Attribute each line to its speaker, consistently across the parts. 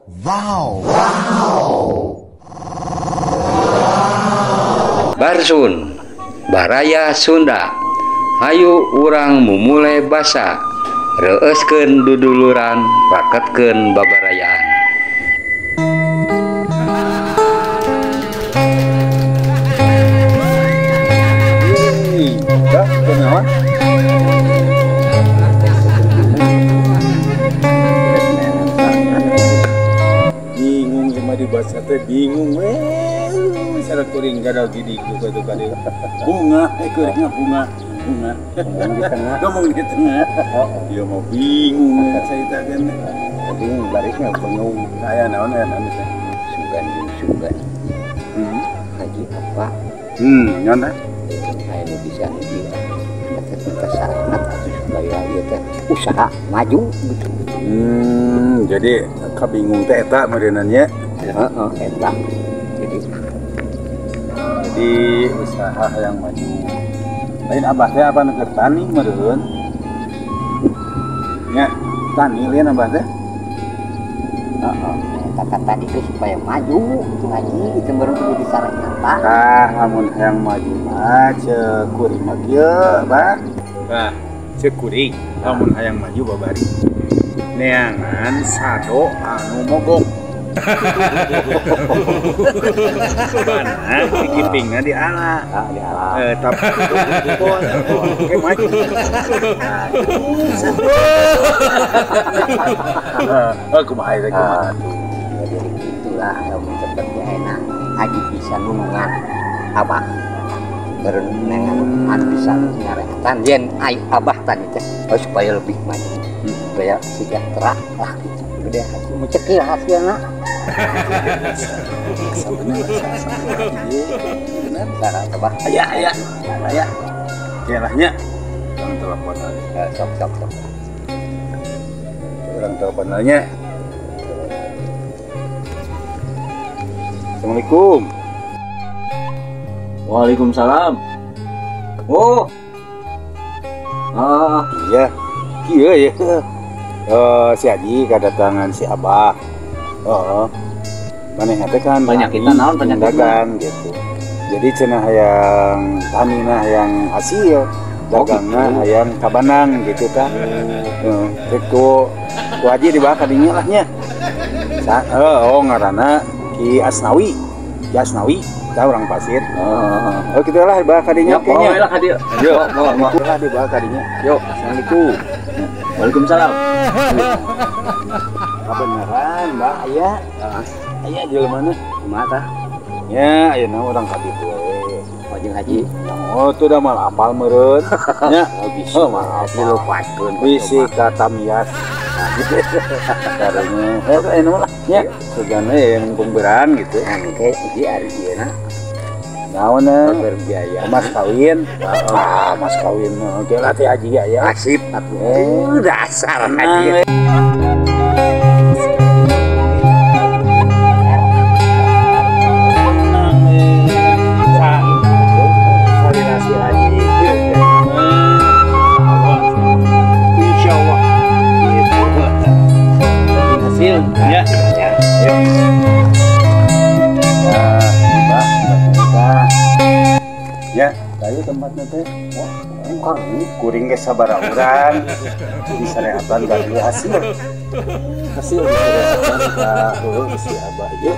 Speaker 1: Wow.
Speaker 2: Barsun Baraya Sunda. Hayu urang memulai basa reuskeun duduluran raketkeun babarayaan.
Speaker 3: Bingung sama di bahasa teh bingung misalnya kuring gadal gini juga tuh kali bunga kuringnya bunga ngomong di tengah ya mau bingung saya tadi bingung barisnya bingung kayak naon ya nanti teh
Speaker 2: Sugan haji apa
Speaker 3: nyona
Speaker 2: ini bisa kita sangat supaya ieu teh usaha maju gitu.
Speaker 3: Jadi kabingung teh eta meureunannya
Speaker 2: Eta
Speaker 3: jadi usaha yang maju lain abah teh apa negeri tani meureun nya tani lain abah teh
Speaker 2: kata tadi itu supaya maju ngaji itu baru kudu disarankan
Speaker 3: lamun hayang maju mah ceuk kuring mah kieu bah ceuk kuring lamun hayang maju babari neangan sado anu mogok mana gipingna di ala tapi oke maju aku mah aja
Speaker 2: jadi itulah yang seperti enak haji bisa nulungan abah berenengan bisa nyaretan yen ai abah tadi teh supaya lebih maju supaya sejahtera lah gitu gede haji mencekil hasilnya
Speaker 3: bener
Speaker 2: cara abah
Speaker 3: aya kelahnya orang telepon
Speaker 2: sok
Speaker 3: orang telepon nya Assalamualaikum.
Speaker 4: Waalaikumsalam. Oh.
Speaker 3: Iya ya. Si Haji kedatangan si Abah. Manehna teh kan
Speaker 4: Banyak kita naon penyakit
Speaker 3: dagang gitu. Jadi cenah hayang tanina hayang hasil, dagangna
Speaker 4: gitu.
Speaker 3: hayang kabanang gitu kan. Ku Haji dibawa ka dinya lah nya. Ngaranna Ki Asnawi. Ki Asnawi, tahu orang pasir. Kita lah dibawa ka dinya kayaknya.
Speaker 4: Lah hadir.
Speaker 3: Yo, lah dibawa ka dinya. Yo, assalamualaikum.
Speaker 4: Waalaikumsalam.
Speaker 3: Kebenaran, Mbak, aya jelema mana?
Speaker 2: mata
Speaker 3: Ya, ayeuna urang ka ditu we.
Speaker 2: wajib haji
Speaker 3: Oh, tuh udah mal apal meureun. Nya,
Speaker 2: bisa
Speaker 3: maaf
Speaker 2: dilupakeun
Speaker 3: bisi kata mias. Karena anu lah nya, segana yang pemberan gitu.
Speaker 2: kayak haji ari dieuna
Speaker 3: Naon
Speaker 2: berbiaya
Speaker 3: mas kawin. Mas kawin mah ge latih haji aya.
Speaker 2: asip dasar haji
Speaker 3: Ya. Ya, tadi tempatnya teh. Wah, kuring ge sabaraha urang. Disareatan dari hasil disareatan ka si Abah ieu.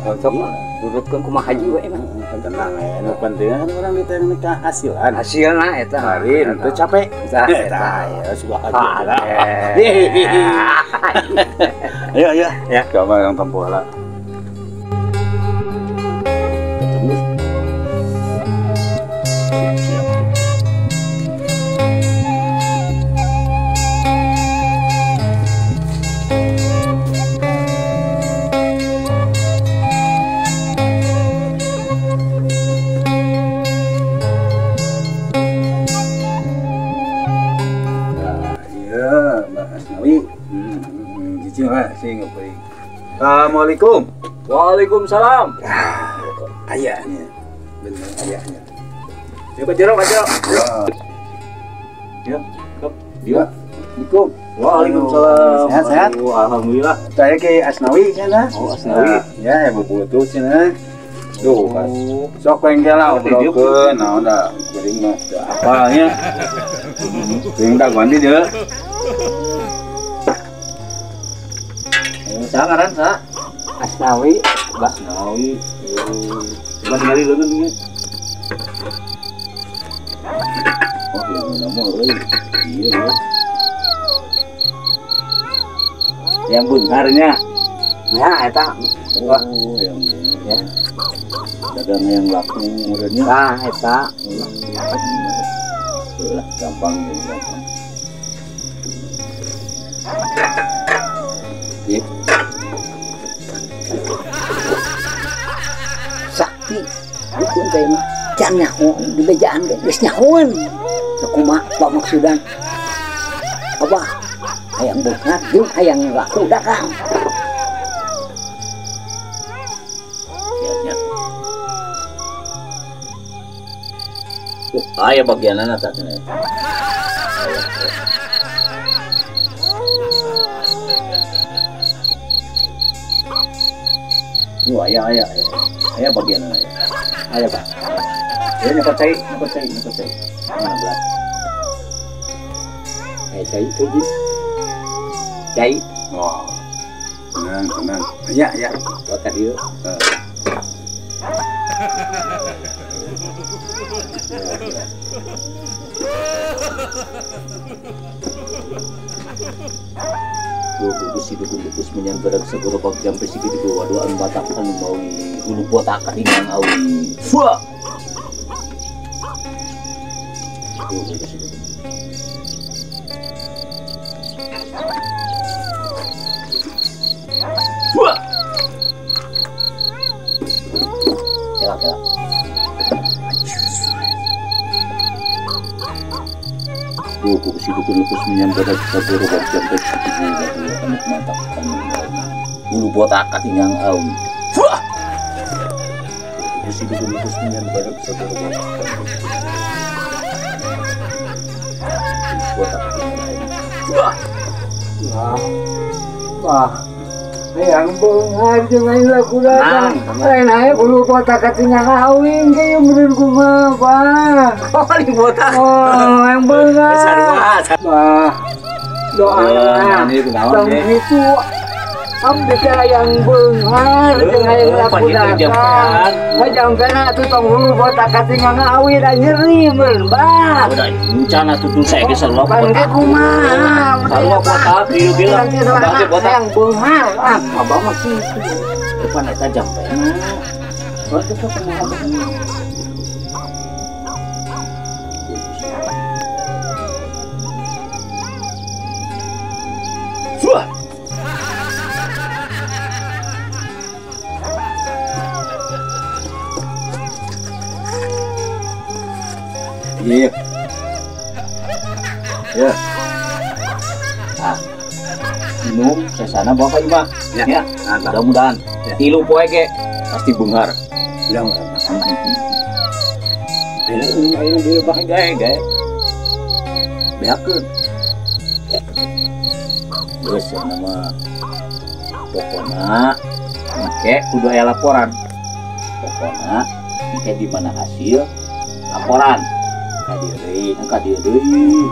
Speaker 2: sok dudukkeun kumaha haji we mah
Speaker 3: Tenang ya, nu penting kan orang ditanya ka hasilan.
Speaker 2: hasilna eta
Speaker 3: Hari itu capek.
Speaker 2: eta
Speaker 3: Ya sudah aja. Ayo ya. Coba yang tempuh lah. Assalamualaikum.
Speaker 4: Waalaikumsalam.
Speaker 3: Ayahnya, bener ayahnya.
Speaker 4: Ya, Pak Jero. Ya,
Speaker 3: Ya, Assalamualaikum.
Speaker 4: Waalaikumsalam.
Speaker 3: Sehat-sehat?
Speaker 4: Aduh, alhamdulillah.
Speaker 3: Saya ke Asnawi sana.
Speaker 4: Oh, Asnawi.
Speaker 3: Ya, butuh sana. Duh, sok pengen lah obrokeun, naon da kuring mah teu apalnya. Kuring da mandi dia.
Speaker 4: Sangaran sa.
Speaker 2: Asnawi, Mbak.
Speaker 4: Asnawi. Coba tinggali leungeun ini. Oh, nama euy. Iya, ya. Yang beungarnya.
Speaker 2: Ya, eta.
Speaker 4: Oh, yang
Speaker 2: Ya.
Speaker 4: dagang yang laku murahnya.
Speaker 2: Nah, eta.
Speaker 4: Lah, gampang gitu, gampang.
Speaker 2: Iya. Sakti, dukun teh mah can nyaho di bejaan ge geus nyahoan. Kumaha Pak maksudan? Abah, hayang beungat jeung hayang laku dagang.
Speaker 4: Ya. Aya bagianana tadi. Aya bagianana ya. Aya, Pak. Ya nyokot cai. 16.
Speaker 2: Cai itu ji. Cai,
Speaker 3: Oh. Tenang. Ya.
Speaker 2: kok tadi
Speaker 4: Dukus menyambarang segera jam pesiki di bawah doaan batakan mau hulu botak kadingan awi. Fuah. Fuah. Kela. Dukus menyambarang segera jam pesiki di bawah doaan batakan hulu botak kadingan awi. Fuah. Dukus menyambarang segera botak kadingan awi. Fuah.
Speaker 2: Wah, yang beungar jeung aing laku dagang. Lain aya bulu kota katingan awing ge menurut kumaha, Pak.
Speaker 4: Oh, di botak.
Speaker 2: Oh, yang beungar. Bah, doa
Speaker 4: ini kunaon
Speaker 2: tong
Speaker 4: ge?
Speaker 2: itu abdi teh yang beungar jeung hayang laku dagang. Ngajangkeuna atuh tong hulu kota katingan awi da nyeri meureun, Bah.
Speaker 4: Udah rencana tuh saya ke selalu
Speaker 2: Pan ge kumaha?
Speaker 4: Kalau botak di bilang bagi botak
Speaker 2: yang beungar, abah mah kitu.
Speaker 4: depan eta jam teh.
Speaker 2: Waktu itu kumaha?
Speaker 4: Fuah. Iya. Ya. Ah. Minum sesana bawa ka imah. Ya. Mudah-mudahan. Tilu poe ge pasti beungar.
Speaker 2: Bilang
Speaker 4: Ayo di bae gae. Beakeun. Geus nama pokona engke kudu aya laporan. Pokona engke di mana hasil laporan. Ka dieu deui.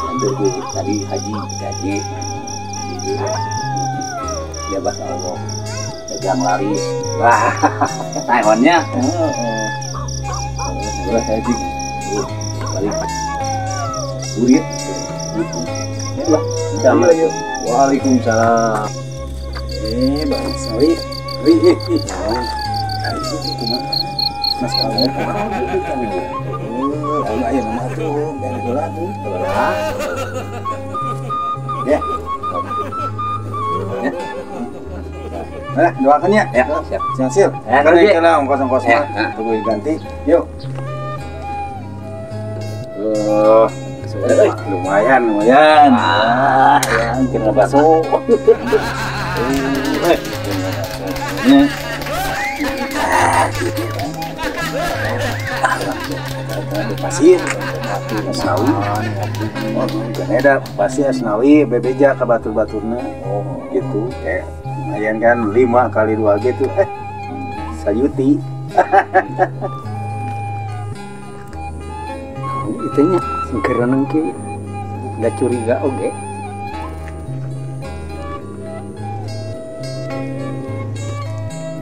Speaker 4: Ambil tadi haji. Ya bas Allah. Dagang laris. Wah, Taiwannya. Beras haji. Balik. Surit. Waalaikumsalam.
Speaker 3: Bang Sawi. Mas kamu ayo nama tuh, biar bola tuh. Ya. Nah, doakan ya.
Speaker 4: Ya, siap.
Speaker 3: Siap. Kan
Speaker 4: kerja.
Speaker 3: kita lah kosong-kosong.
Speaker 4: Ya.
Speaker 3: Tunggu ganti. Yuk. Lumayan.
Speaker 4: Yang kena bakso.
Speaker 3: Ada pasir, asnawi. Oh, kan ada pasir asnawi, bebeja ke batur-baturna. Oh, gitu. Kayak lumayan kan 5 kali 2 gitu. Sayuti.
Speaker 2: Itunya singkeran ke udah curiga oke.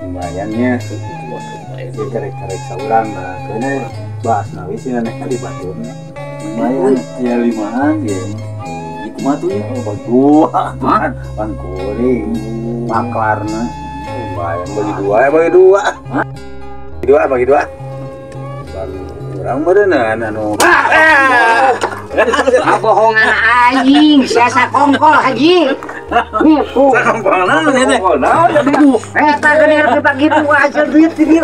Speaker 3: Lumayannya dia karek-karek saurang lah karena bahas nawi sih nenek kali baturnya lumayan ya 5an ya itu mah tuh ya berdua pan kuring maklarna lumayan bagi 2 bagi 2 orang berenang anu
Speaker 2: Bohongan anjing, siasa kongkol haji. Nipu.
Speaker 3: Kongkol naon ya teh?
Speaker 2: Eta geus dibagi 2 hasil duit di dieu.